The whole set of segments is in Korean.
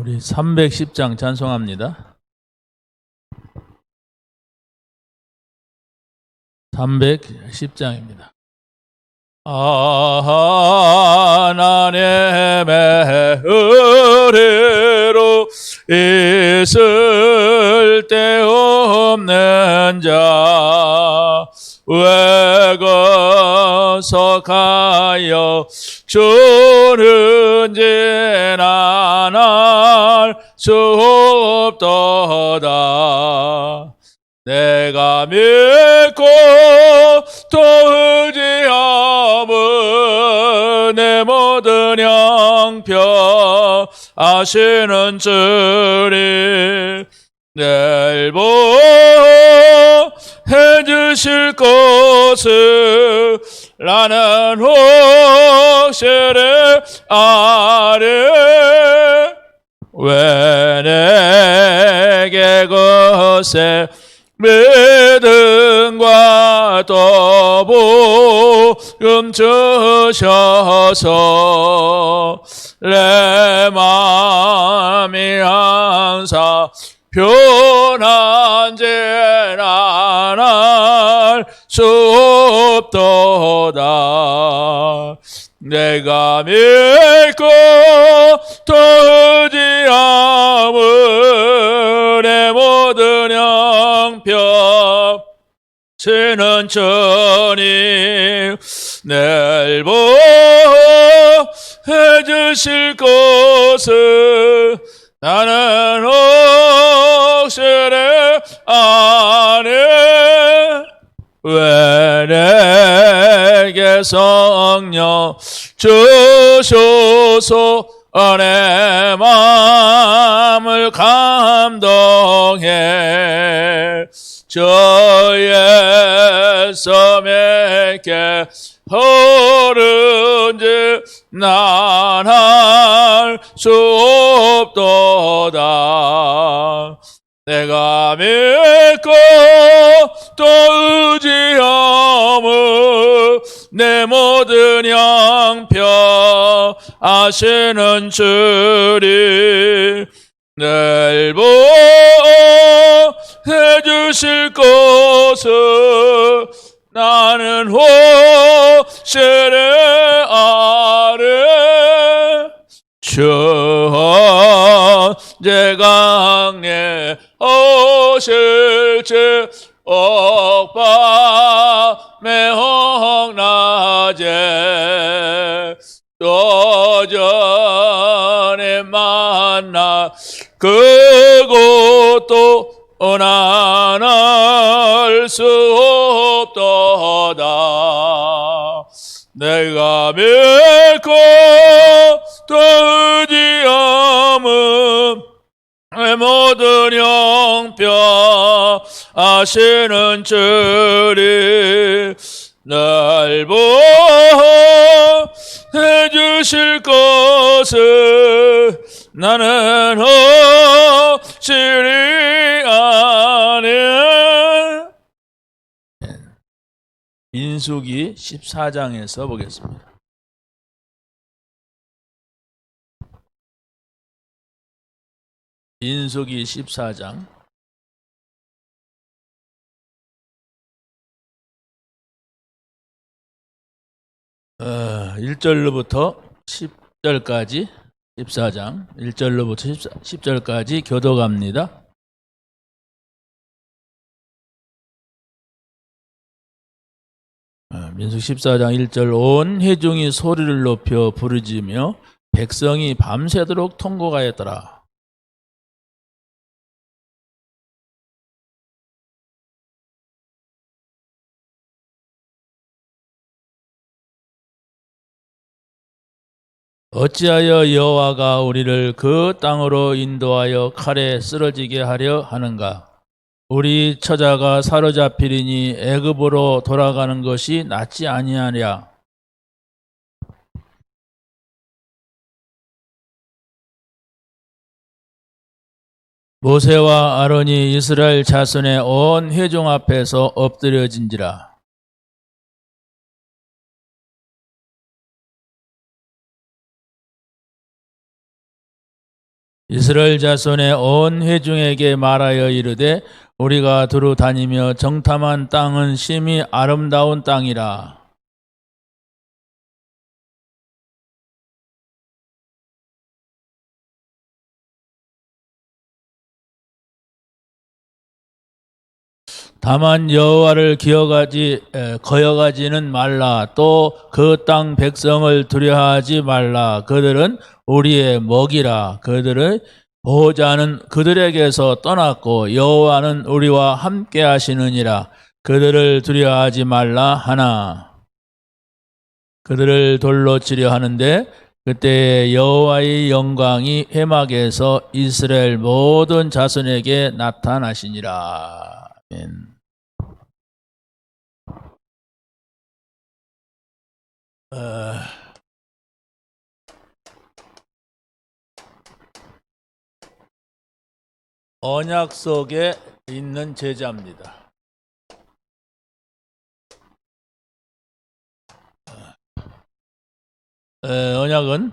우리 310장 찬송합니다. 310장입니다. 하나님의 은혜로 있을 데 없는 자 외거서 가여 주는지 난 알 수 없도다. 내가 믿고 또 의지함은 내 모든 형편 아시는 주님 늘 보호해 주실 것을 나는 확실히 아네. 왜 내게 것에 믿음과 또 복음 주셔서 내 마음이 항상 변한지 난 알 수 없도다. 내가 믿고 또 의지함은 내 모든 형편 치는 주님 늘 보호해 주실 것을 나는 확실히 아네. 왜 내게 성령 주소서 내 마음을 감동해 저의 섬에게 흐른지 난 알 수 없도다. 내가 믿고 또 의지함은 내 모든 형편 아시는 주님 늘 보호해 주실 것을 나는 확실히 아네. 천재 강례 오실지 억밤에 홍낮에 또 전에 만나 그것도 난 알 수 없도다. 내가 믿고 또 의지함은 내 모든 형편 아시는 주님 날 보호해 주실 것을 나는 확실히 아네. 민수기 14장에서 보겠습니다. 민수기 14장 1절로부터 10절까지 14장 1절로부터 10절까지 교독합니다. 민수기 14장 1절 온 회중이 소리를 높여 부르짖으며 백성이 밤새도록 통곡하였더라. 어찌하여 여호와가 우리를 그 땅으로 인도하여 칼에 쓰러지게 하려 하는가? 우리 처자가 사로잡히리니 애굽으로 돌아가는 것이 낫지 아니하랴. 모세와 아론이 이스라엘 자손의 온 회중 앞에서 엎드려진지라. 이스라엘 자손의 온 회중에게 말하여 이르되 우리가 두루 다니며 정탐한 땅은 심히 아름다운 땅이라. 다만 여호와를 거여가지는 말라. 또 그 땅 백성을 두려워하지 말라. 그들은 우리의 먹이라. 그들의 보호자는 그들에게서 떠났고 여호와는 우리와 함께 하시느니라. 그들을 두려워하지 말라 하나. 그들을 돌로 치려 하는데 그때 여호와의 영광이 회막에서 이스라엘 모든 자손에게 나타나시니라. 아멘. 언약 속에 있는 제자입니다. 언약은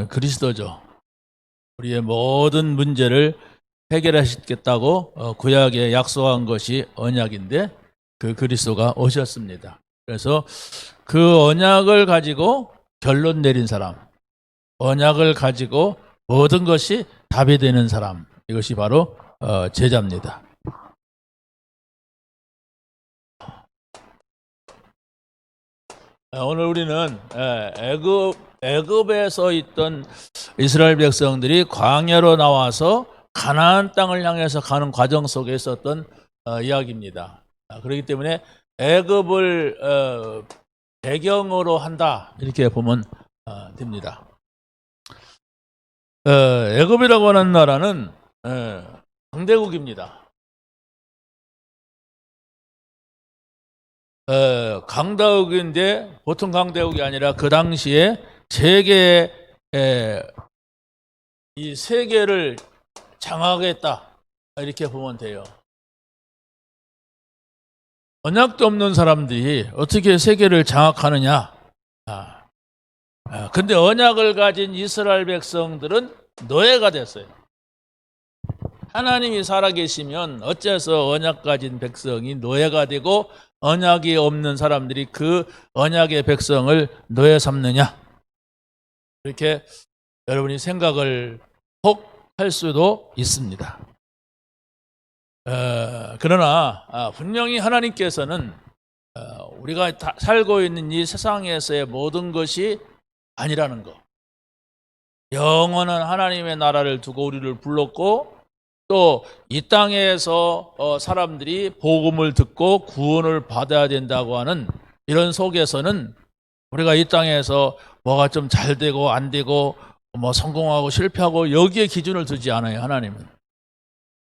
그리스도죠. 우리의 모든 문제를 해결하시겠다고 구약에 약속한 것이 언약인데 그 그리스도가 오셨습니다. 그래서 그 언약을 가지고 결론 내린 사람, 언약을 가지고 모든 것이 답이 되는 사람, 이것이 바로 제자입니다. 오늘 우리는 애굽에서 있던 이스라엘 백성들이 광야로 나와서 가나안 땅을 향해서 가는 과정 속에 있었던 이야기입니다. 그렇기 때문에 애굽을 배경으로 한다, 이렇게 보면 됩니다. 애굽이라고 하는 나라는 강대국입니다. 강대국인데 보통 강대국이 아니라 그 당시에 이 세계를 장악했다, 이렇게 보면 돼요. 언약도 없는 사람들이 어떻게 세계를 장악하느냐. 근데 언약을 가진 이스라엘 백성들은 노예가 됐어요. 하나님이 살아계시면 어째서 언약 가진 백성이 노예가 되고 언약이 없는 사람들이 그 언약의 백성을 노예 삼느냐, 이렇게 여러분이 생각을 혹 할 수도 있습니다. 그러나 분명히 하나님께서는 우리가 살고 있는 이 세상에서의 모든 것이 아니라는 것, 영원한 하나님의 나라를 두고 우리를 불렀고 또 이 땅에서 사람들이 복음을 듣고 구원을 받아야 된다고 하는 이런 속에서는 우리가 이 땅에서 뭐가 좀 잘 되고 안 되고 뭐 성공하고 실패하고 여기에 기준을 두지 않아요, 하나님은.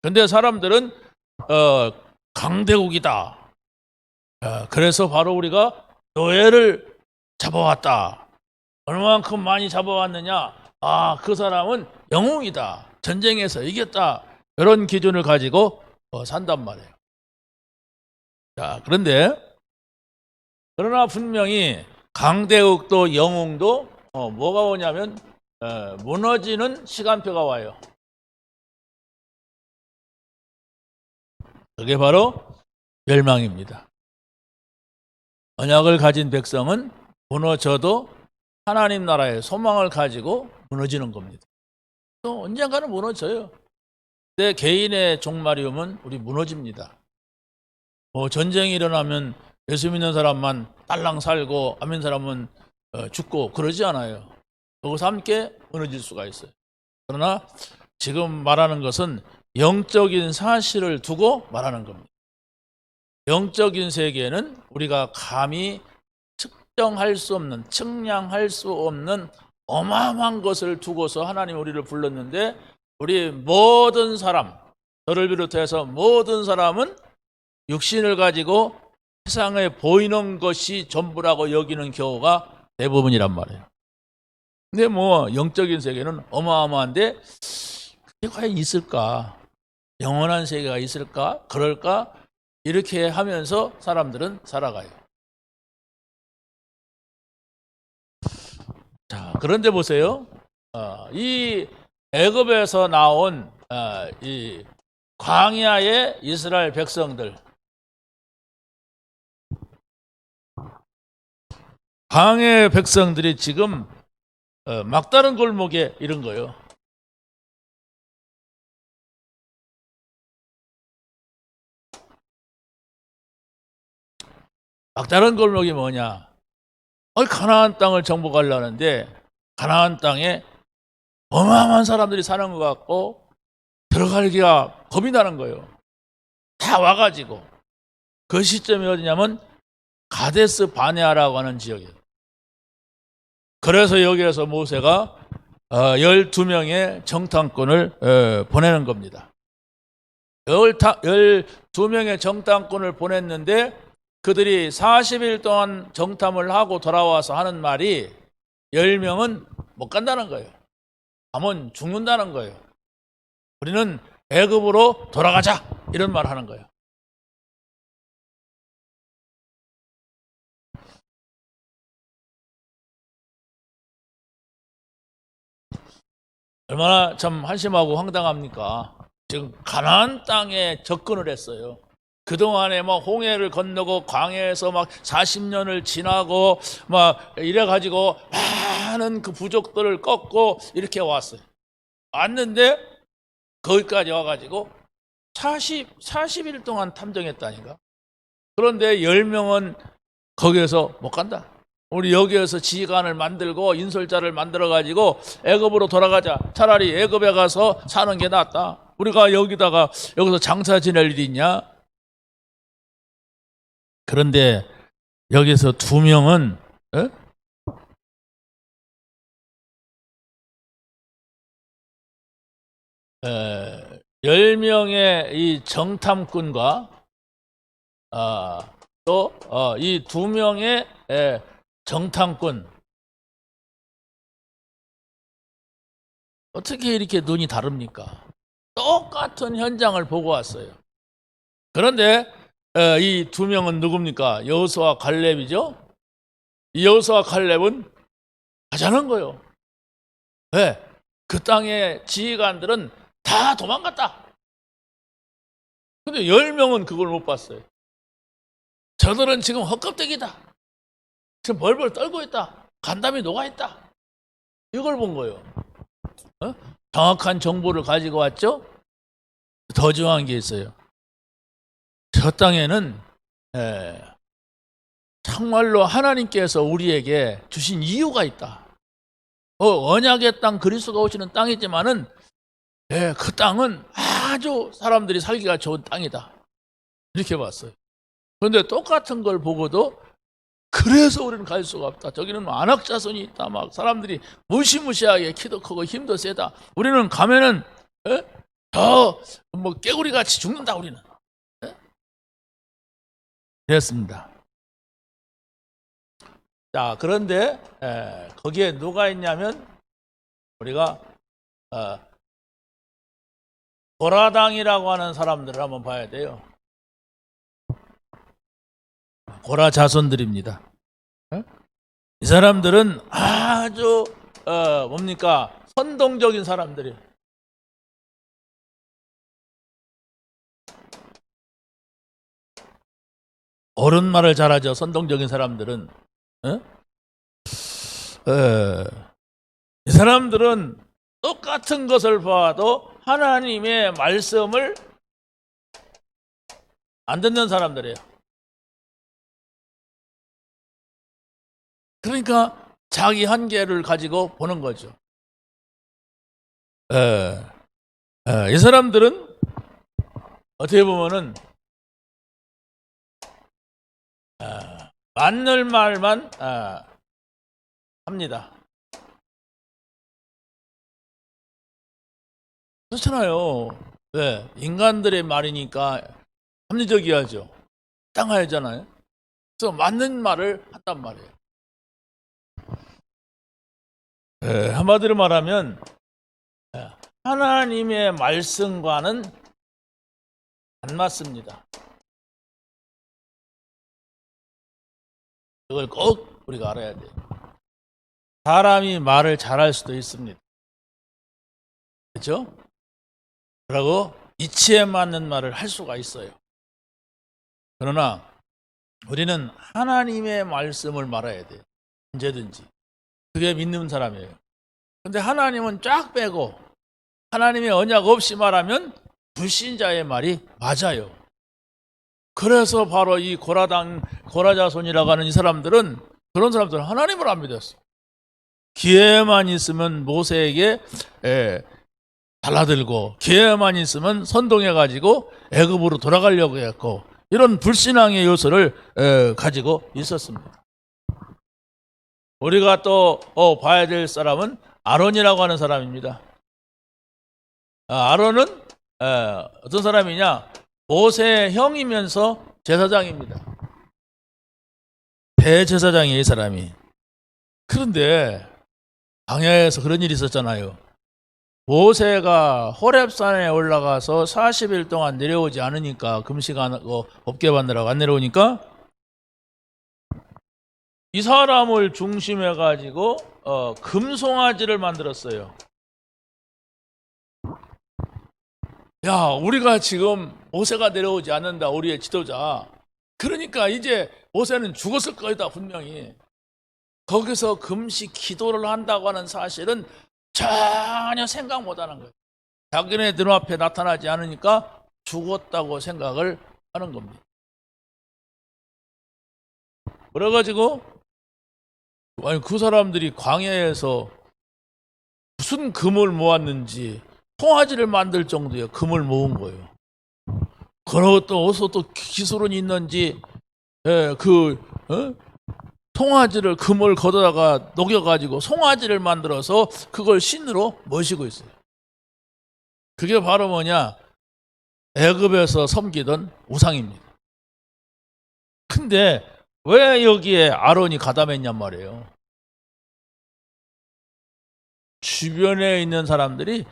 근데 사람들은 강대국이다. 그래서 바로 우리가 노예를 잡아왔다. 얼마만큼 많이 잡아왔느냐? 그 사람은 영웅이다. 전쟁에서 이겼다. 이런 기준을 가지고 산단 말이에요. 자, 그러나 분명히 강대국도 영웅도 뭐가 오냐면 무너지는 시간표가 와요. 그게 바로 멸망입니다. 언약을 가진 백성은 무너져도 하나님 나라의 소망을 가지고 무너지는 겁니다. 또 언젠가는 무너져요. 근데 개인의 종말이 오면 우리 무너집니다. 전쟁이 일어나면 예수 믿는 사람만 딸랑 살고 안 믿는 사람은 죽고 그러지 않아요. 거기서 함께 무너질 수가 있어요. 그러나 지금 말하는 것은 영적인 사실을 두고 말하는 겁니다. 영적인 세계는 우리가 감히 측량할 수 없는 어마어마한 것을 두고서 하나님 우리를 불렀는데, 우리 모든 사람, 저를 비롯해서 모든 사람은 육신을 가지고 세상에 보이는 것이 전부라고 여기는 경우가 대부분이란 말이에요. 근데 영적인 세계는 어마어마한데 그게 과연 있을까? 영원한 세계가 있을까? 그럴까? 이렇게 하면서 사람들은 살아가요. 자, 그런데 보세요. 이 애굽에서 나온 이 광야의 이스라엘 백성들, 광야의 백성들이 지금 막다른 골목에 이런 거예요. 막다른 골목이 뭐냐? 가나안 땅을 정복하려는데 가나안 땅에 어마어마한 사람들이 사는 것 같고 들어가기가 겁이 나는 거예요. 다 와가지고 그 시점이 어디냐면 가데스 바네아라고 하는 지역이에요. 그래서 여기에서 모세가 12명의 정탐꾼을 보내는 겁니다. 12명의 정탐꾼을 보냈는데 그들이 40일 동안 정탐을 하고 돌아와서 하는 말이 10명은 못 간다는 거예요. 가면 죽는다는 거예요. 우리는 애굽으로 돌아가자 이런 말 하는 거예요. 얼마나 참 한심하고 황당합니까? 지금 가나안 땅에 접근을 했어요. 그동안에 막 홍해를 건너고 광야에서 막 40년을 지나고 막 이래가지고 많은 그 부족들을 꺾고 이렇게 왔어요. 왔는데 거기까지 와가지고 40일 동안 탐정했다니까. 그런데 10명은 거기에서 못 간다. 우리 여기에서 지휘관을 만들고 인솔자를 만들어가지고 애굽으로 돌아가자. 차라리 애굽에 가서 사는 게 낫다. 우리가 여기서 장사 지낼 일이 있냐? 그런데 여기서 2명은 10명의 이 정탐꾼과 또 이 2명의 정탐꾼 어떻게 이렇게 눈이 다릅니까? 똑같은 현장을 보고 왔어요. 그런데 이 2명은 누굽니까? 여호수아와 갈렙이죠. 이 여호수아와 갈렙은 가자는 거예요. 왜? 그 땅의 지휘관들은 다 도망갔다. 근데 10명은 그걸 못 봤어요. 저들은 지금 헛껍데기다. 지금 벌벌 떨고 있다. 간담이 녹아있다. 이걸 본 거예요. 정확한 정보를 가지고 왔죠? 더 중요한 게 있어요. 저 땅에는 정말로 하나님께서 우리에게 주신 이유가 있다. 언약의 땅 그리스도가 오시는 땅이지만은 그 땅은 아주 사람들이 살기가 좋은 땅이다. 이렇게 봤어요. 그런데 똑같은 걸 보고도 그래서 우리는 갈 수가 없다. 저기는 안악자손이 있다. 막 사람들이 무시무시하게 키도 크고 힘도 세다. 우리는 가면은 더 뭐 깨구리 같이 죽는다. 우리는 그랬습니다. 자, 그런데 거기에 누가 있냐면 우리가 고라당이라고 하는 사람들을 한번 봐야 돼요. 고라 자손들입니다. 이 사람들은 아주 뭡니까? 선동적인 사람들이에요. 옳은 말을 잘하죠. 선동적인 사람들은. 이 사람들은 똑같은 것을 봐도 하나님의 말씀을 안 듣는 사람들이에요. 그러니까 자기 한계를 가지고 보는 거죠. 이 사람들은 어떻게 보면은 맞는 말만 합니다. 그렇잖아요. 왜? 인간들의 말이니까 합리적이야죠. 당하잖아요. 그래서 맞는 말을 한단 말이에요. 한마디로 말하면 하나님의 말씀과는 안 맞습니다. 그걸 꼭 우리가 알아야 돼요. 사람이 말을 잘할 수도 있습니다. 그렇죠? 그러고 이치에 맞는 말을 할 수가 있어요. 그러나 우리는 하나님의 말씀을 말해야 돼요. 언제든지. 그게 믿는 사람이에요. 근데 하나님은 쫙 빼고 하나님의 언약 없이 말하면 불신자의 말이 맞아요. 그래서 바로 이 고라자손이라고 하는 이 사람들은, 그런 사람들은 하나님을 안 믿었어. 기회만 있으면 모세에게 달라들고, 기회만 있으면 선동해가지고 애굽으로 돌아가려고 했고, 이런 불신앙의 요소를 가지고 있었습니다. 우리가 또 봐야 될 사람은 아론이라고 하는 사람입니다. 아론은 어떤 사람이냐? 모세의 형이면서 제사장입니다. 대제사장이에요, 이 사람이. 그런데 광야에서 그런 일이 있었잖아요. 모세가 호렙산에 올라가서 40일 동안 내려오지 않으니까, 금식하고 법궤 받느라고 안 내려오니까 이 사람을 중심해 가지고 금송아지를 만들었어요. 야, 우리가 지금 모세가 내려오지 않는다, 우리의 지도자. 그러니까 이제 모세는 죽었을 거다, 분명히. 거기서 금식 기도를 한다고 하는 사실은 전혀 생각 못하는 거예요. 자기네 눈앞에 나타나지 않으니까 죽었다고 생각을 하는 겁니다. 그래가지고 아니, 그 사람들이 광야에서 무슨 금을 모았는지 송아지를 만들 정도의 금을 모은 거예요. 그리고 또 어디서 또 기술은 있는지 송아지를, 금을 걷어다가 녹여가지고 송아지를 만들어서 그걸 신으로 모시고 있어요. 그게 바로 뭐냐? 애굽에서 섬기던 우상입니다. 근데 왜 여기에 아론이 가담했냔 말이에요. 주변에 있는 사람들이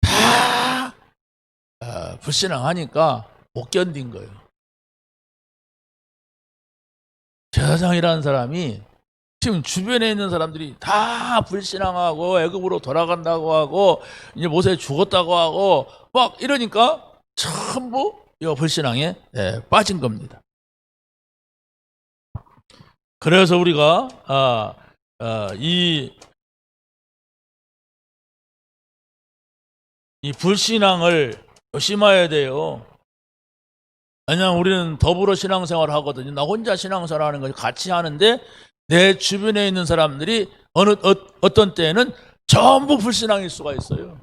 다 불신앙하니까 못 견딘 거예요. 제사장이라는 사람이 지금 주변에 있는 사람들이 다 불신앙하고 애굽으로 돌아간다고 하고 이제 모세 죽었다고 하고 막 이러니까 전부 이 불신앙에 빠진 겁니다. 그래서 우리가 이 불신앙을 조심해야 돼요. 왜냐하면 우리는 더불어 신앙생활을 하거든요. 나 혼자 신앙생활 하는 걸 같이 하는데 내 주변에 있는 사람들이 어떤 때에는 전부 불신앙일 수가 있어요.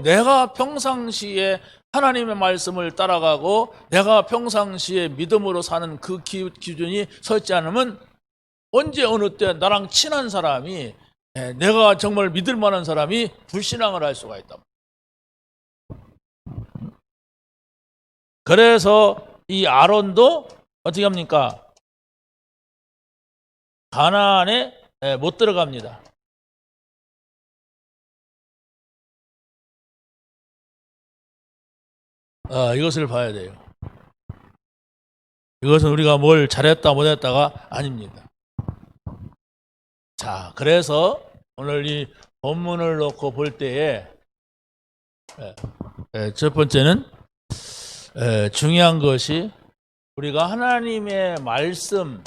내가 평상시에 하나님의 말씀을 따라가고 내가 평상시에 믿음으로 사는 그 기준이 서지 않으면 언제 어느 때 나랑 친한 사람이, 내가 정말 믿을 만한 사람이 불신앙을 할 수가 있다. 그래서 이 아론도 어떻게 합니까? 가나안에 못 들어갑니다. 이것을 봐야 돼요. 이것은 우리가 뭘 잘했다 못했다가 아닙니다. 자, 그래서 오늘 이 본문을 놓고 볼 때에 첫 번째는 중요한 것이 우리가 하나님의 말씀의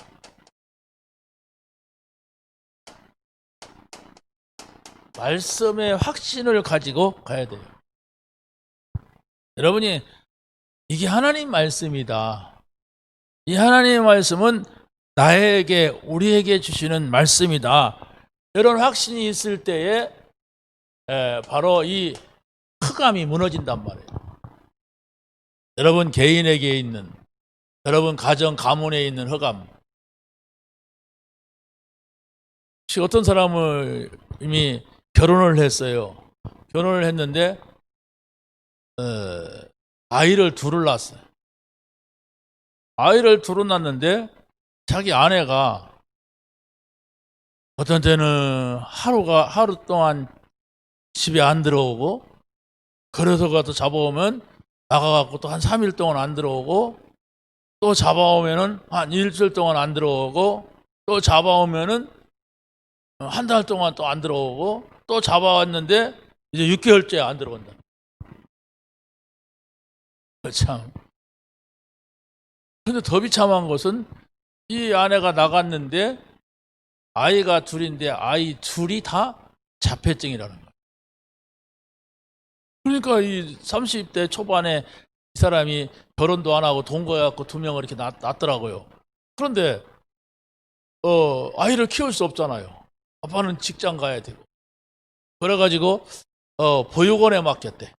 확신을 가지고 가야 돼요. 여러분이 이게 하나님 말씀이다. 이 하나님의 말씀은 나에게, 우리에게 주시는 말씀이다. 이런 확신이 있을 때에 바로 이 흑암이 무너진단 말이에요. 여러분 개인에게 있는, 여러분 가정, 가문에 있는 흑암. 어떤 사람을 이미 결혼을 했어요. 결혼을 했는데 아이를 둘을 낳았어요. 아이를 둘을 낳았는데 자기 아내가 어떤 때는 하루 동안 집에 안 들어오고, 그래서 가서 잡아오면 나가갖고 또 한 3일 동안 안 들어오고, 또 잡아오면은 한 일주일 동안 안 들어오고, 또 잡아오면은 한 달 동안 또 안 들어오고, 또 잡아왔는데 이제 6개월째 안 들어간다. 참. 근데 더 비참한 것은 이 아내가 나갔는데 아이가 둘인데 아이 둘이 다 자폐증이라는 거예요. 그러니까 이 30대 초반에 이 사람이 결혼도 안 하고 동거해갖고 2명을 이렇게 낳더라고요. 그런데 아이를 키울 수 없잖아요. 아빠는 직장 가야 되고. 그래가지고 보육원에 맡겼대.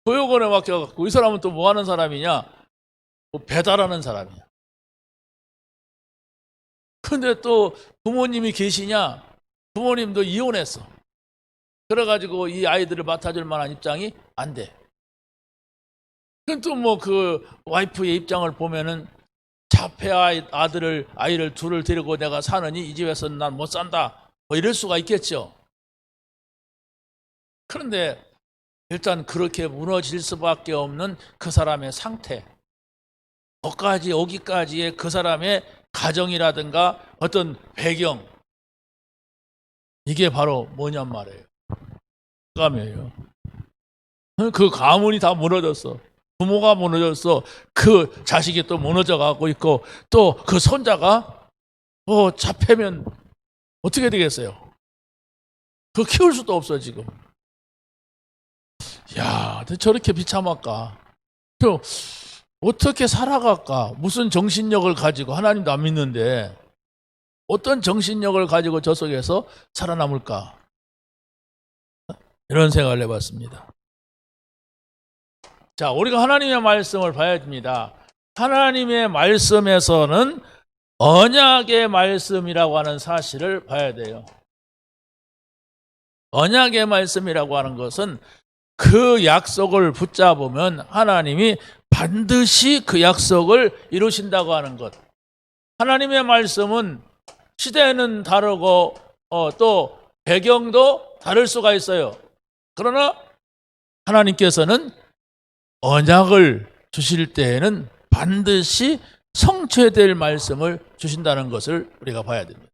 보육원에 맡겨갖고 이 사람은 또 뭐 하는 사람이냐? 뭐 배달하는 사람이야. 근데 또 부모님이 계시냐? 부모님도 이혼했어. 그래가지고 이 아이들을 맡아줄 만한 입장이 안 돼. 그럼 또 뭐 그 와이프의 입장을 보면은 자폐 아이를 둘을 데리고 내가 사느니 이 집에서는 난 못 산다. 뭐 이럴 수가 있겠죠. 그런데 일단 그렇게 무너질 수밖에 없는 그 사람의 상태, 거기까지 오기까지의 그 사람의 가정이라든가 어떤 배경, 이게 바로 뭐냔 말이에요. 감이에요. 그 가문이 다 무너졌어. 부모가 무너졌어. 그 자식이 또 무너져 가고 있고 또 그 손자가 잡히면 어떻게 되겠어요? 그 키울 수도 없어 지금. 야, 저렇게 비참할까? 또 어떻게 살아갈까? 무슨 정신력을 가지고 하나님도 안 믿는데 어떤 정신력을 가지고 저 속에서 살아남을까? 이런 생각을 해봤습니다. 자, 우리가 하나님의 말씀을 봐야 됩니다. 하나님의 말씀에서는 언약의 말씀이라고 하는 사실을 봐야 돼요. 언약의 말씀이라고 하는 것은 그 약속을 붙잡으면 하나님이 반드시 그 약속을 이루신다고 하는 것. 하나님의 말씀은 시대는 다르고 또 배경도 다를 수가 있어요. 그러나 하나님께서는 언약을 주실 때에는 반드시 성취될 말씀을 주신다는 것을 우리가 봐야 됩니다.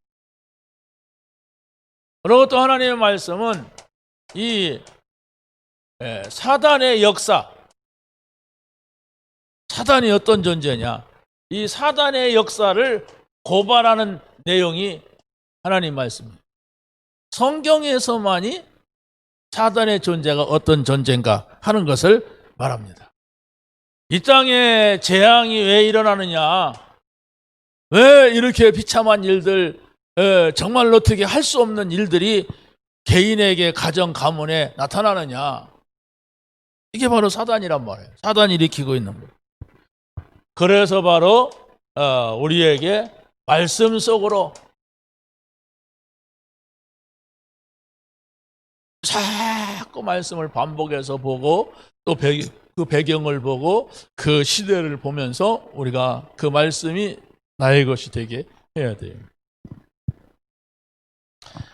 그리고 또 하나님의 말씀은 이 사단의 역사, 사단이 어떤 존재냐, 이 사단의 역사를 고발하는 내용이 하나님 말씀입니다. 성경에서만이 사단의 존재가 어떤 존재인가 하는 것을 말합니다. 이 땅에 재앙이 왜 일어나느냐, 왜 이렇게 비참한 일들, 정말로 어떻게 할 수 없는 일들이 개인에게 가정 가문에 나타나느냐, 이게 바로 사단이란 말이에요. 사단이 일으키고 있는 거예요. 그래서 바로 우리에게 말씀 속으로 자꾸 말씀을 반복해서 보고 또 그 배경을 보고 그 시대를 보면서 우리가 그 말씀이 나의 것이 되게 해야 돼요.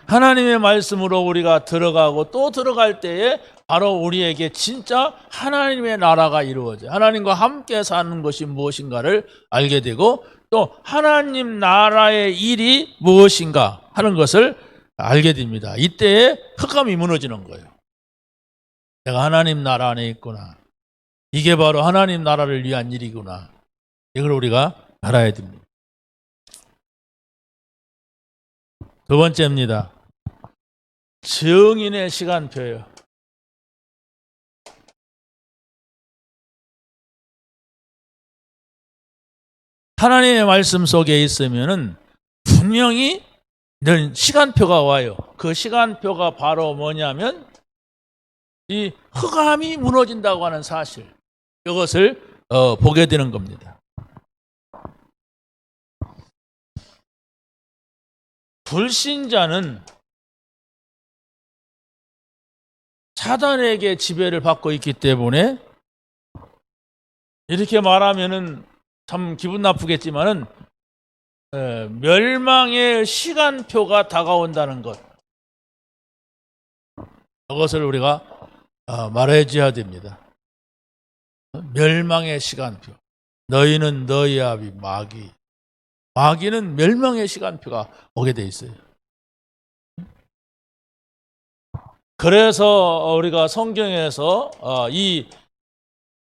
하나님의 말씀으로 우리가 들어가고 또 들어갈 때에 바로 우리에게 진짜 하나님의 나라가 이루어져요. 하나님과 함께 사는 것이 무엇인가를 알게 되고 또 하나님 나라의 일이 무엇인가 하는 것을 알게 됩니다. 이때에 흑암이 무너지는 거예요. 내가 하나님 나라 안에 있구나. 이게 바로 하나님 나라를 위한 일이구나. 이걸 우리가 알아야 됩니다. 두 번째입니다. 증인의 시간표예요. 하나님의 말씀 속에 있으면은 분명히 늘 시간표가 와요. 그 시간표가 바로 뭐냐면 이 흑암이 무너진다고 하는 사실, 이것을 보게 되는 겁니다. 불신자는 사단에게 지배를 받고 있기 때문에 이렇게 말하면은 참 기분 나쁘겠지만은 멸망의 시간표가 다가온다는 것, 이것을 우리가 말해줘야 됩니다. 멸망의 시간표. 너희는 너희 아비 마귀는 멸망의 시간표가 오게 돼 있어요. 그래서 우리가 성경에서 이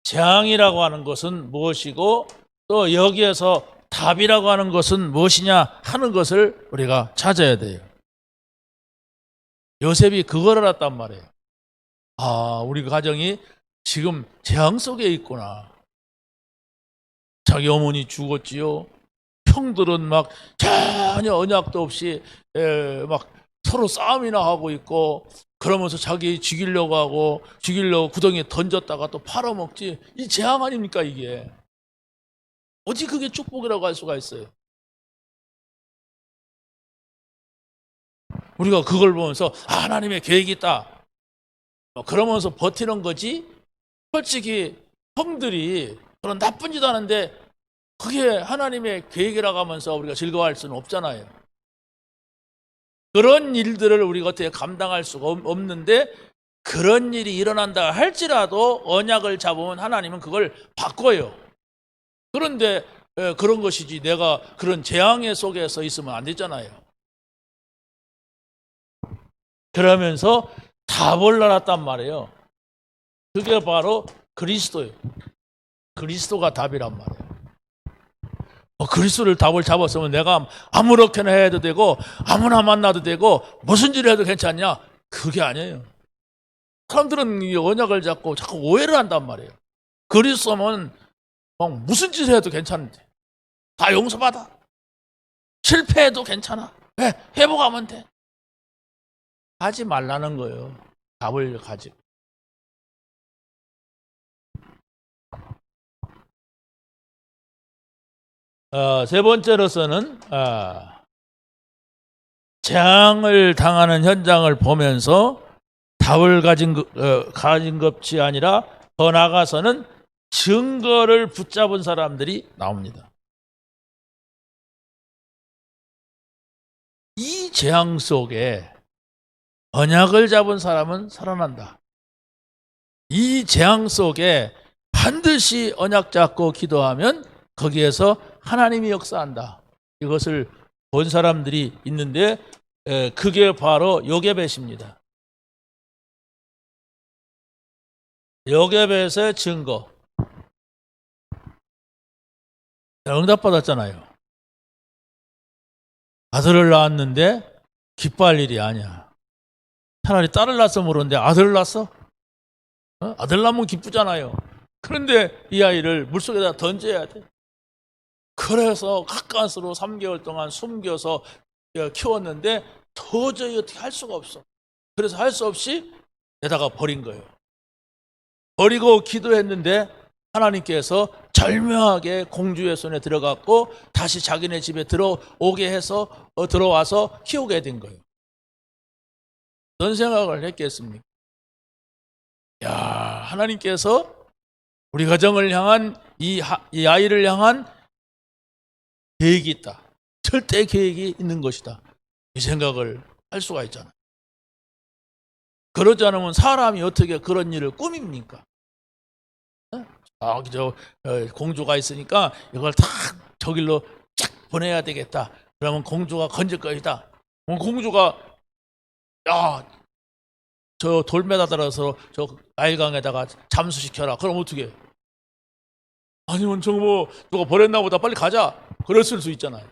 재앙이라고 하는 것은 무엇이고 또 여기에서 답이라고 하는 것은 무엇이냐 하는 것을 우리가 찾아야 돼요. 요셉이 그걸 알았단 말이에요. 우리 가정이 지금 재앙 속에 있구나. 자기 어머니 죽었지요. 형들은 막 전혀 언약도 없이 막 서로 싸움이나 하고 있고, 그러면서 자기 죽이려고 하고 죽이려고 구덩이에 던졌다가 또 팔아먹지. 이 재앙 아닙니까 이게? 어찌 그게 축복이라고 할 수가 있어요? 우리가 그걸 보면서 하나님의 계획이 있다 그러면서 버티는 거지, 솔직히 형들이 그런 나쁜 짓 하는데 그게 하나님의 계획이라고 하면서 우리가 즐거워할 수는 없잖아요. 그런 일들을 우리가 어떻게 감당할 수가 없는데, 그런 일이 일어난다 할지라도 언약을 잡으면 하나님은 그걸 바꿔요. 그런데 그런 것이지 내가 그런 재앙의 속에서 있으면 안 되잖아요. 그러면서 답을 알았단 말이에요. 그게 바로 그리스도예요. 그리스도가 답이란 말이에요. 그리스도를 답을 잡았으면 내가 아무렇게나 해도 되고 아무나 만나도 되고 무슨 일을 해도 괜찮냐? 그게 아니에요. 사람들은 이 언약을 잡고 자꾸 오해를 한단 말이에요. 그리스도면 무슨 짓을 해도 괜찮은데, 다 용서받아. 실패해도 괜찮아. 왜? 회복하면 돼. 하지 말라는 거예요. 답을 가지고. 세 번째로서는 재앙을 당하는 현장을 보면서 답을 가진 것이 아니라 더 나아가서는 증거를 붙잡은 사람들이 나옵니다. 이 재앙 속에 언약을 잡은 사람은 살아난다. 이 재앙 속에 반드시 언약 잡고 기도하면 거기에서 하나님이 역사한다. 이것을 본 사람들이 있는데 그게 바로 요게벳입니다. 요게벳의 증거. 응답받았잖아요. 아들을 낳았는데 기뻐할 일이 아니야. 차라리 딸을 낳아서 모르는데 아들을 낳았어? 아들 낳으면 기쁘잖아요. 그런데 이 아이를 물속에다 던져야 돼. 그래서 가까스로 3개월 동안 숨겨서 키웠는데 도저히 어떻게 할 수가 없어. 그래서 할 수 없이 내다가 버린 거예요. 버리고 기도했는데 하나님께서 절묘하게 공주의 손에 들어갔고 다시 자기네 집에 들어오게 해서 들어와서 키우게 된 거예요. 어떤 생각을 했겠습니까? 야, 하나님께서 우리 가정을 향한 이 아이를 향한 계획이 있다. 절대 계획이 있는 것이다. 이 생각을 할 수가 있잖아요. 그러지 않으면 사람이 어떻게 그런 일을 꾸밉니까? 공주가 있으니까 이걸 다 저길로 쫙 보내야 되겠다. 그러면 공주가 건질 것이다. 공주가 저 돌메다 들어서 저 나일강에다가 잠수시켜라. 그럼 어떻게? 아니면 누가 버렸나 보다 빨리 가자. 그랬을 수 있잖아요.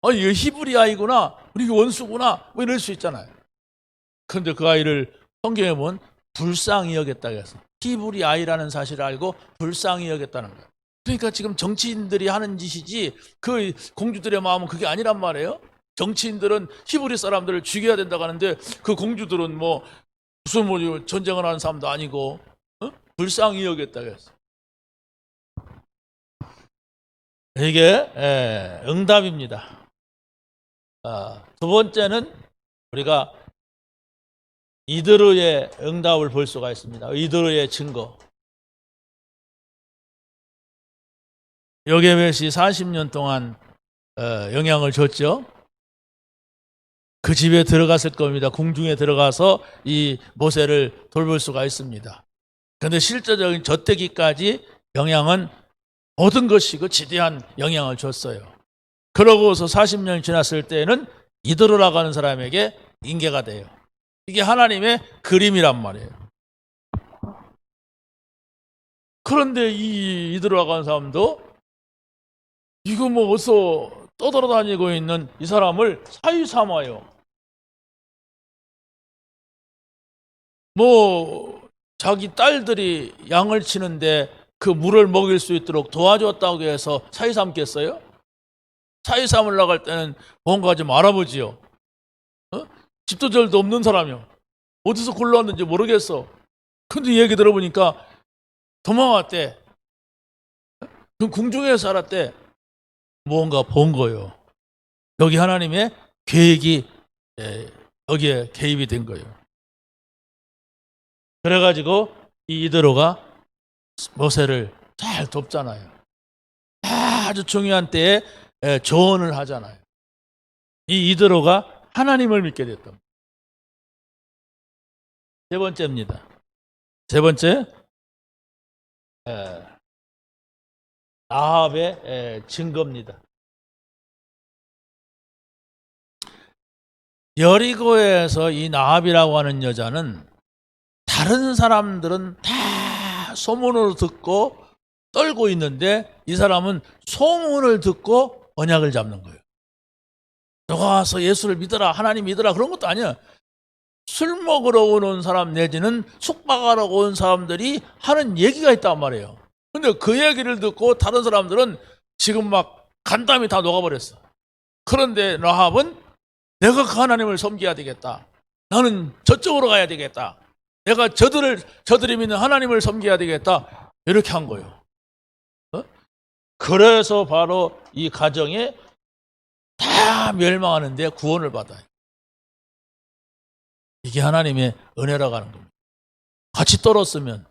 이거 히브리 아이구나. 우리 원수구나. 뭐 이럴 수 있잖아요. 그런데 그 아이를 성경에 보면 불쌍히 여겼다고 해서 히브리 아이라는 사실을 알고 불쌍히 여겼다는 거예요. 그러니까 지금 정치인들이 하는 짓이지 그 공주들의 마음은 그게 아니란 말이에요. 정치인들은 히브리 사람들을 죽여야 된다고 하는데 그 공주들은 무슨 전쟁을 하는 사람도 아니고 불쌍히 여겼다고 했어. 이게 응답입니다. 두 번째는 우리가 이드르의 응답을 볼 수가 있습니다. 이드르의 증거. 요게벳이 40년 동안 영향을 줬죠. 그 집에 들어갔을 겁니다. 궁중에 들어가서 이 모세를 돌볼 수가 있습니다. 그런데 실제적인 젖대기까지 영향은 모든 것이 그 지대한 영향을 줬어요. 그러고서 40년이 지났을 때는 이드르라고 하는 사람에게 인계가 돼요. 이게 하나님의 그림이란 말이에요. 그런데 이 들어간 사람도 이거 뭐 어디서 떠돌아다니고 있는 이 사람을 사위 삼아요. 뭐 자기 딸들이 양을 치는데 그 물을 먹일 수 있도록 도와줬다고 해서 사위 삼겠어요? 사위 삼으려고 할 때는 뭔가 좀 알아보지요. 집도절도 없는 사람이요. 어디서 굴러왔는지 모르겠어. 근데 얘기 들어보니까 도망왔대. 그 궁중에 살았대. 뭔가 본 거예요. 여기 하나님의 계획이 여기에 개입이 된 거예요. 그래가지고 이 이드로가 모세를 잘 돕잖아요. 아주 중요한 때에 조언을 하잖아요. 이 이드로가 하나님을 믿게 됐던. 세 번째입니다. 세 번째, 라합의 증거입니다. 여리고에서 이 라합이라고 하는 여자는 다른 사람들은 다 소문으로 듣고 떨고 있는데 이 사람은 소문을 듣고 언약을 잡는 거예요. 너가 와서 예수를 믿어라, 하나님 믿어라 그런 것도 아니야. 술 먹으러 오는 사람 내지는 숙박하러 온 사람들이 하는 얘기가 있단 말이에요. 근데 그 얘기를 듣고 다른 사람들은 지금 막 간담이 다 녹아버렸어. 그런데 라합은 내가 그 하나님을 섬겨야 되겠다. 나는 저쪽으로 가야 되겠다. 내가 저들이 믿는 하나님을 섬겨야 되겠다. 이렇게 한 거예요. 그래서 바로 이 가정에 다 멸망하는데 구원을 받아요. 이게 하나님의 은혜라고 하는 겁니다. 같이 떨었으면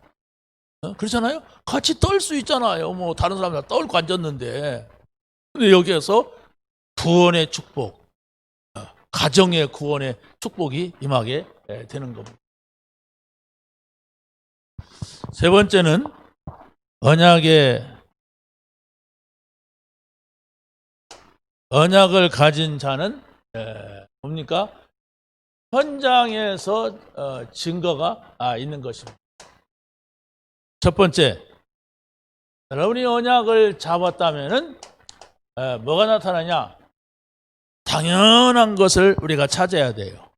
그렇잖아요? 같이 떨 수 있잖아요. 뭐 다른 사람들 떨고 앉았는데. 근데 여기에서 구원의 축복, 가정의 구원의 축복이 임하게 되는 겁니다. 세 번째는 언약을 가진 자는 뭡니까? 현장에서 증거가 있는 것입니다. 첫 번째, 여러분이 언약을 잡았다면은 뭐가 나타나냐? 당연한 것을 우리가 찾아야 돼요.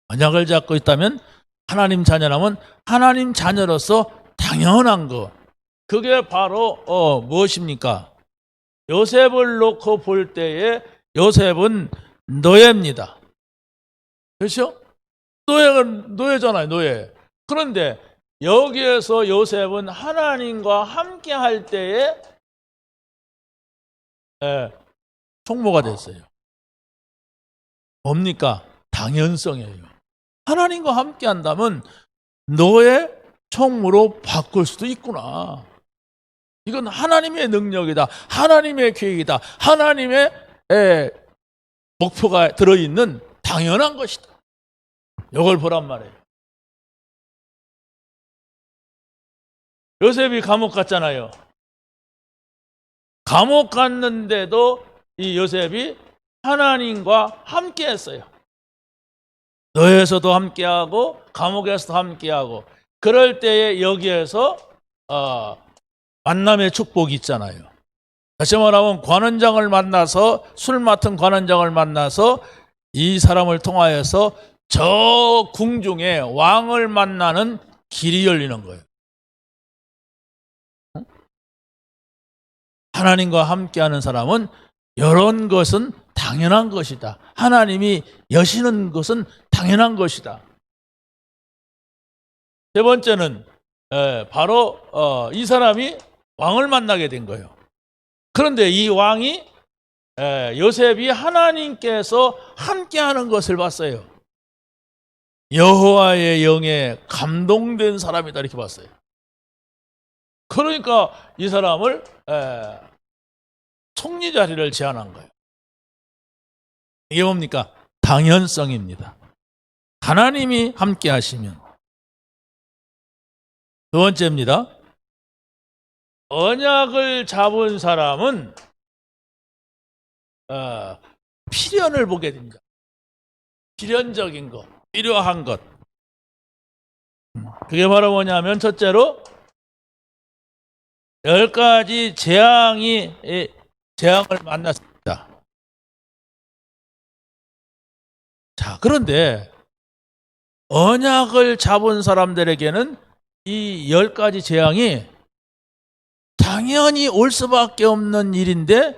언약을 잡고 있다면 하나님 자녀라면 하나님 자녀로서 당연한 것. 그게 바로 무엇입니까? 요셉을 놓고 볼 때에 요셉은 노예입니다. 그렇죠? 노예잖아요, 노예. 그런데 여기에서 요셉은 하나님과 함께 할 때에 총무가 됐어요. 뭡니까? 당연성이에요. 하나님과 함께 한다면 노예 총무로 바꿀 수도 있구나. 이건 하나님의 능력이다. 하나님의 계획이다. 하나님의 목표가 들어있는 당연한 것이다. 이걸 보란 말이에요. 요셉이 감옥 갔잖아요. 감옥 갔는데도 이 요셉이 하나님과 함께 했어요. 노예에서도 함께하고 감옥에서도 함께하고 그럴 때에 여기에서 만남의 축복이 있잖아요. 다시 말하면 관원장을 만나서 술 맡은 관원장을 만나서 이 사람을 통하여서 저 궁중에 왕을 만나는 길이 열리는 거예요. 하나님과 함께하는 사람은 이런 것은 당연한 것이다. 하나님이 여시는 것은 당연한 것이다. 세 번째는 바로 이 사람이 왕을 만나게 된 거예요. 그런데 이 왕이 요셉이 하나님께서 함께하는 것을 봤어요. 여호와의 영에 감동된 사람이다 이렇게 봤어요. 그러니까 이 사람을 총리 자리를 제안한 거예요. 이게 뭡니까? 당연성입니다. 하나님이 함께 하시면. 두 번째입니다. 언약을 잡은 사람은 필연을 보게 됩니다. 필연적인 거. 필요한 것. 그게 바로 뭐냐면 첫째로 10가지 재앙을 만났습니다. 자, 그런데 언약을 잡은 사람들에게는 이 10가지 재앙이 당연히 올 수밖에 없는 일인데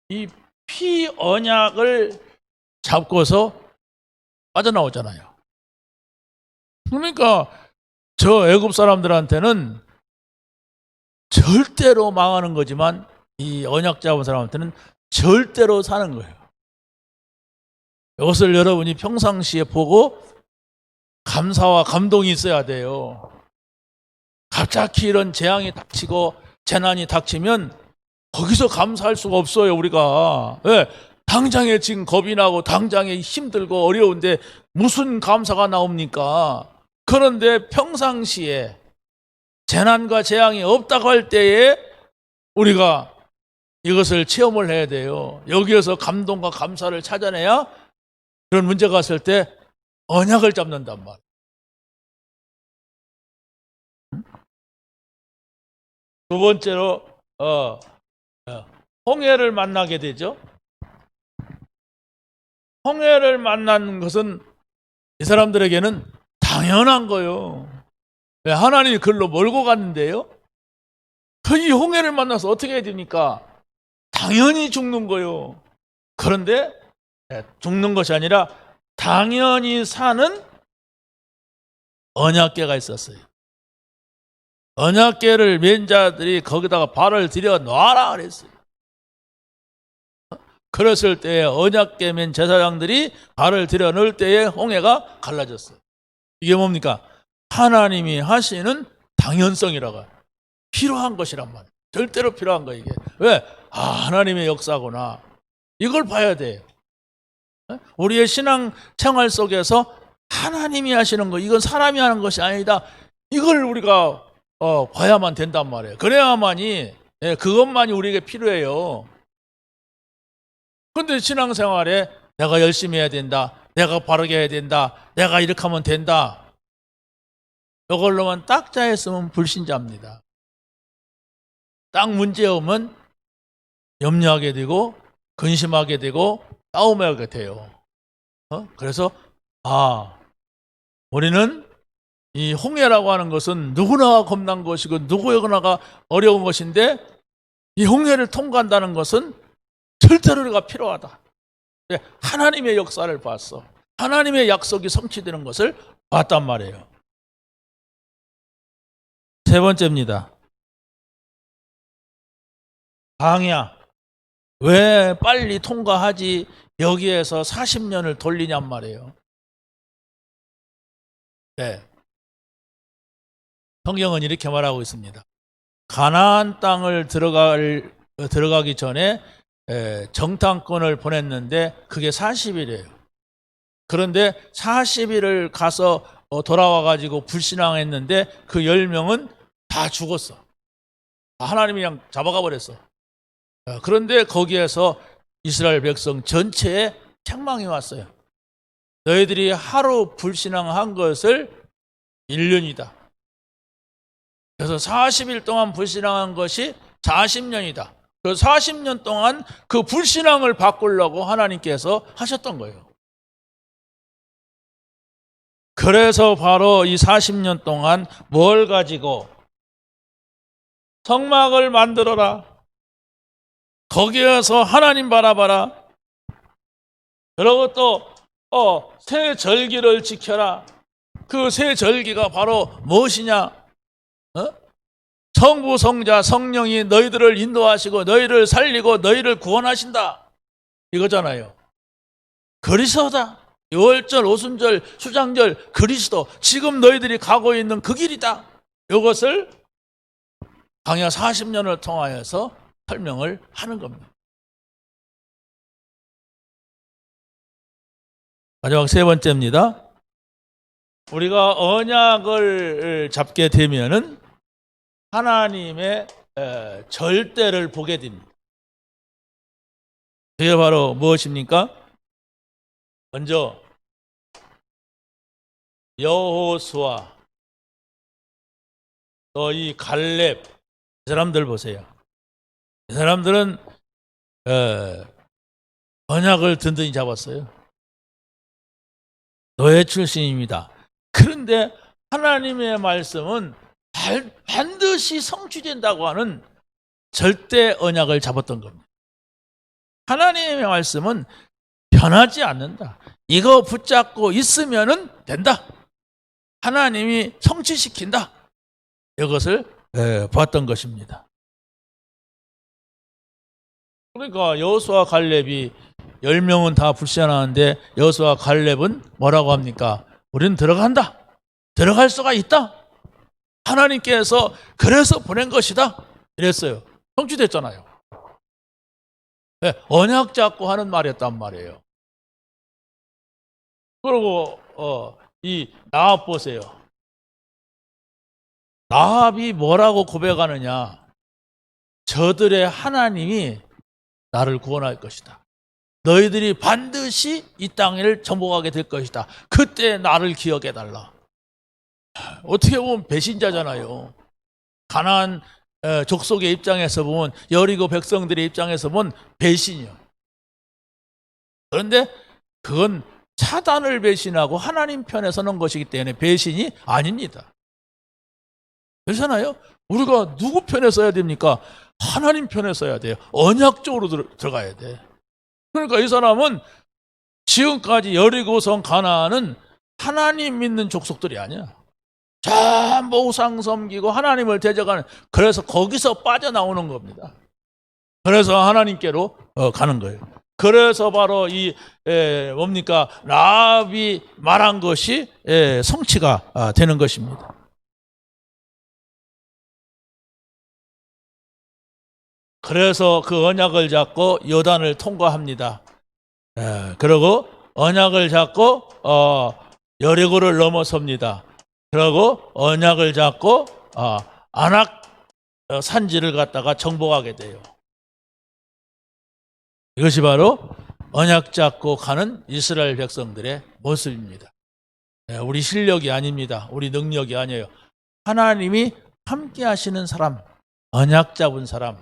이 피언약을 잡고서 빠져나오잖아요. 그러니까 저 애굽 사람들한테는 절대로 망하는 거지만 이 언약 잡은 사람한테는 절대로 사는 거예요. 이것을 여러분이 평상시에 보고 감사와 감동이 있어야 돼요. 갑자기 이런 재앙이 닥치고 재난이 닥치면 거기서 감사할 수가 없어요, 우리가. 왜? 당장에 지금 겁이 나고 당장에 힘들고 어려운데 무슨 감사가 나옵니까? 그런데 평상시에 재난과 재앙이 없다고 할 때에 우리가 이것을 체험을 해야 돼요. 여기에서 감동과 감사를 찾아내야 그런 문제가 왔을 때 언약을 잡는단 말이에요. 두 번째로 홍해를 만나게 되죠. 홍해를 만난 것은 이 사람들에게는 당연한 거예요. 하나님이 글로 몰고 갔는데요. 이 홍해를 만나서 어떻게 해야 됩니까? 당연히 죽는 거예요. 그런데 죽는 것이 아니라 당연히 사는 언약궤가 있었어요. 언약궤를 맨 자들이 거기다가 발을 들여 놔라 그랬어요. 그랬을 때에 언약궤 맨 제사장들이 발을 들여 넣을 때에 홍해가 갈라졌어요. 이게 뭡니까? 하나님이 하시는 당연성이라고 필요한 것이란 말이에요. 절대로 필요한 거 이게. 왜? 하나님의 역사구나. 이걸 봐야 돼요. 우리의 신앙 생활 속에서 하나님이 하시는 거, 이건 사람이 하는 것이 아니다. 이걸 우리가 봐야만 된단 말이에요. 그래야만이 그것만이 우리에게 필요해요. 그런데 신앙생활에 내가 열심히 해야 된다, 내가 바르게 해야 된다, 내가 이렇게 하면 된다, 이걸로만 딱 짜였으면 불신자입니다. 딱 문제 오면 염려하게 되고 근심하게 되고 싸움하게 돼요. 그래서 우리는 이 홍해라고 하는 것은 누구나가 겁난 것이고 누구에게나가 어려운 것인데 이 홍해를 통과한다는 것은 절대로 우리가 필요하다. 하나님의 역사를 봤어. 하나님의 약속이 성취되는 것을 봤단 말이에요. 세 번째입니다. 광야. 왜 빨리 통과하지 여기에서 40년을 돌리냔 말이에요. 네. 성경은 이렇게 말하고 있습니다. 가나안 땅을 들어가기 전에 정탐꾼을 보냈는데 그게 40일이에요. 그런데 40일을 가서 돌아와가지고 불신앙했는데 그 10명은 다 죽었어. 하나님이 그냥 잡아가 버렸어. 그런데 거기에서 이스라엘 백성 전체에 책망이 왔어요. 너희들이 하루 불신앙한 것을 1년이다. 그래서 40일 동안 불신앙한 것이 40년이다. 그 40년 동안 그 불신앙을 바꾸려고 하나님께서 하셨던 거예요. 그래서 바로 이 40년 동안 뭘 가지고 성막을 만들어라. 거기에서 하나님 바라봐라. 그리고 또 새 절기를 지켜라. 그 새 절기가 바로 무엇이냐? 성부, 성자, 성령이 너희들을 인도하시고 너희를 살리고 너희를 구원하신다. 이거잖아요. 그리스도다. 유월절, 오순절, 수장절, 그리스도. 지금 너희들이 가고 있는 그 길이다. 이것을 광야 40년을 통하여서 설명을 하는 겁니다. 마지막 세 번째입니다. 우리가 언약을 잡게 되면은 하나님의 절대를 보게 됩니다. 그게 바로 무엇입니까? 먼저 여호수아, 또 이 갈렙, 이 사람들 보세요. 이 사람들은 언약을 든든히 잡았어요. 노예 출신입니다. 그런데 하나님의 말씀은 반드시 성취된다고 하는 절대 언약을 잡았던 겁니다. 하나님의 말씀은 변하지 않는다. 이거 붙잡고 있으면 된다. 하나님이 성취시킨다. 이것을 봤던 것입니다. 그러니까 여호수아 갈렙이 10명은 다 불신하는데 여호수아 갈렙은 뭐라고 합니까? 우리는 들어간다. 들어갈 수가 있다. 하나님께서 그래서 보낸 것이다. 이랬어요. 성취됐잖아요. 언약 잡고 하는 말이었단 말이에요. 그리고 이 나합 보세요. 나합이 뭐라고 고백하느냐? 저들의 하나님이 나를 구원할 것이다. 너희들이 반드시 이 땅을 정복하게 될 것이다. 그때 나를 기억해달라. 어떻게 보면 배신자잖아요. 가나안 족속의 입장에서 보면, 여리고 백성들의 입장에서 보면 배신이요. 그런데 그건 사단을 배신하고 하나님 편에 서는 것이기 때문에 배신이 아닙니다. 그렇잖아요. 우리가 누구 편에 서야 됩니까? 하나님 편에 서야 돼요. 언약적으로 들어가야 돼. 그러니까 이 사람은 지금까지 여리고성 가나안은 하나님 믿는 족속들이 아니야. 전부 우상 섬기고 하나님을 대적하는, 그래서 거기서 빠져나오는 겁니다. 그래서 하나님께로 가는 거예요. 그래서 바로 이 뭡니까? 라합이 말한 것이 성취가 되는 것입니다. 그래서 그 언약을 잡고 요단을 통과합니다. 그리고 언약을 잡고 여리고를 넘어섭니다. 그리고 언약을 잡고 아낙 산지를 갖다가 정복하게 돼요. 이것이 바로 언약 잡고 가는 이스라엘 백성들의 모습입니다. 우리 실력이 아닙니다. 우리 능력이 아니에요. 하나님이 함께 하시는 사람, 언약 잡은 사람,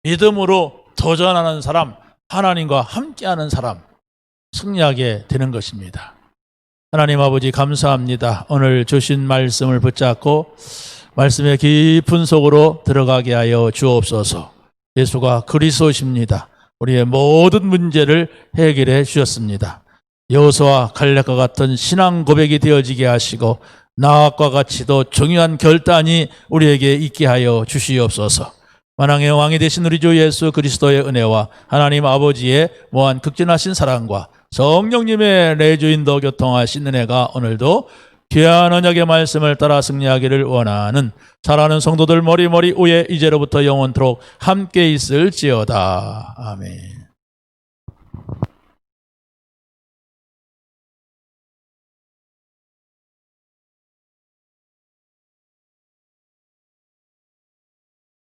믿음으로 도전하는 사람, 하나님과 함께하는 사람, 승리하게 되는 것입니다. 하나님 아버지 감사합니다. 오늘 주신 말씀을 붙잡고 말씀의 깊은 속으로 들어가게 하여 주옵소서. 예수가 그리스도십니다. 우리의 모든 문제를 해결해 주셨습니다. 여호수아와 갈렙과 같은 신앙 고백이 되어지게 하시고 나합과 같이도 중요한 결단이 우리에게 있게 하여 주시옵소서. 만왕의 왕이 되신 우리 주 예수 그리스도의 은혜와 하나님 아버지의 무한 극진하신 사랑과 성령님의 내주인도 교통하신 은혜가 오늘도 귀한 언약의 말씀을 따라 승리하기를 원하는 사랑하는 성도들 머리 위에 이제로부터 영원토록 함께 있을지어다. 아멘.